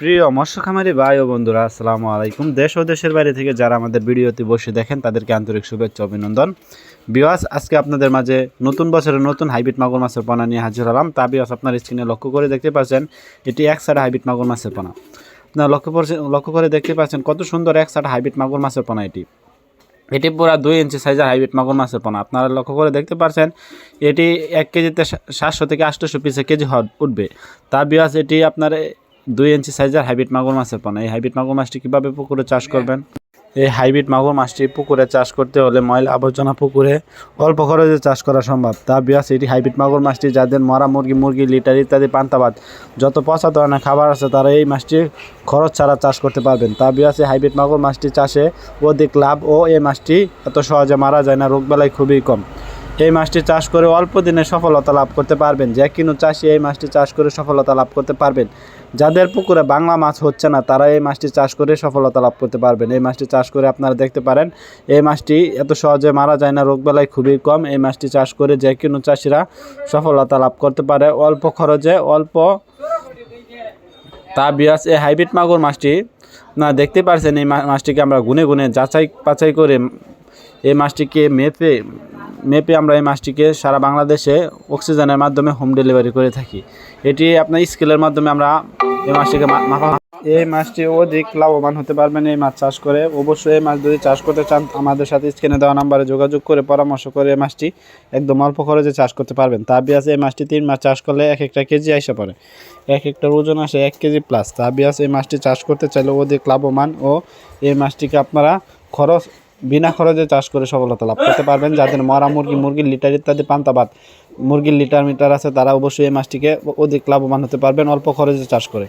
প্রিয় মৎস্য খামারি ভাই ও বন্ধুরা, আসসালামু আলাইকুম। দেশ ও দেশের বাইরে থেকে যারা আমাদের ভিডিওতে বসে দেখেন তাদেরকে আন্তরিক শুভেচ্ছা অভিনন্দন। বিওয়াস, আজকে আপনাদের মাঝে নতুন বছরের নতুন হাইব্রিড মাগুর মাছের পোনা নিয়ে হাজির হলাম। তা বিওয়াস, আপনার স্ক্রিনে লক্ষ্য করে দেখতে পাচ্ছেন এটি এক সাইড হাইব্রিড মাগুর মাছের পোনা। আপনারা লক্ষ্য করে দেখতে পাচ্ছেন কত সুন্দর এক সাইড হাইব্রিড মাগুর মাছের পোনা। এটি পুরা 2 ইঞ্চি সাইজের হাইব্রিড মাগুর মাছের পোনা। আপনারা লক্ষ্য করে দেখতে পাচ্ছেন এটি 1 কেজিতে 700 থেকে 800 পিসে কেজি উঠবে। তা বিওয়াস, এটি আপনার 2 ইঞ্চি সাইজের হাইব্রিড মাগুর মাছের পোনা। এই হাইব্রিড মাগুর মাছটি কীভাবে পুকুরে চাষ করবেন? এই হাইব্রিড মাগুর মাছটি পুকুরে চাষ করতে হলে ময়লা আবর্জনা পুকুরে অল্প খরচে চাষ করা সম্ভব। তা বিয়াস, এটি হাইব্রিড মাগুর মাছটি যাদের মরা মুরগি লিটার ইত্যাদি পান্তাবাদ যত পচা ধরনের খাবার আছে তারা এই মাছটি খরচ ছাড়া চাষ করতে পারবেন। তা বিয়াস, এই হাইব্রিড মাগুর মাছটি চাষে অধিক লাভ ও এই মাছটি এত সহজে মারা যায় না, রোগবালাই খুবই কম। এই মাছটি চাষ করে অল্প দিনে সফলতা লাভ করতে পারবেন। যে কোনো চাষি এই মাছটি চাষ করে সফলতা লাভ করতে পারবেন। যাদের পুকুরে বাংলা মাছ হচ্ছে না তারা এই মাছটি চাষ করে সফলতা লাভ করতে পারবেন। এই মাছটি চাষ করে আপনারা দেখতে পারেন এই মাছটি এত সহজে মারা যায় না, রোগবালাই খুবই কম। এই মাছটি চাষ করে যে কোনো চাষিরা সফলতা লাভ করতে পারে অল্প খরচে তা বিয়াস, এই হাইব্রিড মাগুর মাছটি না দেখতে পারছেন, এই মাছটিকে আমরা গুনে গুনে যাচাই বাছাই করে এই মাছটিকে মেপে আমরা এই মাছটিকে সারা বাংলাদেশে অক্সিজেনের মাধ্যমে হোম ডেলিভারি করে থাকি। এটি আপনার স্কেলের মাধ্যমে আমরা এই মাছটিকে এই মাছটি অধিক লাভবান হতে পারবেন এই মাছ চাষ করে। অবশ্যই এই মাছ যদি চাষ করতে চান আমাদের সাথে স্ক্রিনে দেওয়া নাম্বারে যোগাযোগ করে পরামর্শ করে এই মাছটি একদম অল্প খরচে চাষ করতে পারবেন। তা বিয়াস, এই মাছটি 3 মাস চাষ করলে এক একটা কেজি আইসা পড়ে, এক একটার ওজন আসে 1 কেজি প্লাস। তা বিয়াস, এই মাছটি চাষ করতে চাইলে অধিক লাভবান ও এই মাছটিকে আপনারা বিনা খরচে চাষ করে সফলতা লাভ করতে পারবেন। যাদের মরা মুরগির লিটার ইত্যাদি পান্তাবাদ মুরগির লিটার মিটার আছে তারা অবশ্যই এই মাছটিকে অধিক লাভবান হতে পারবেন অল্প খরচে চাষ করে।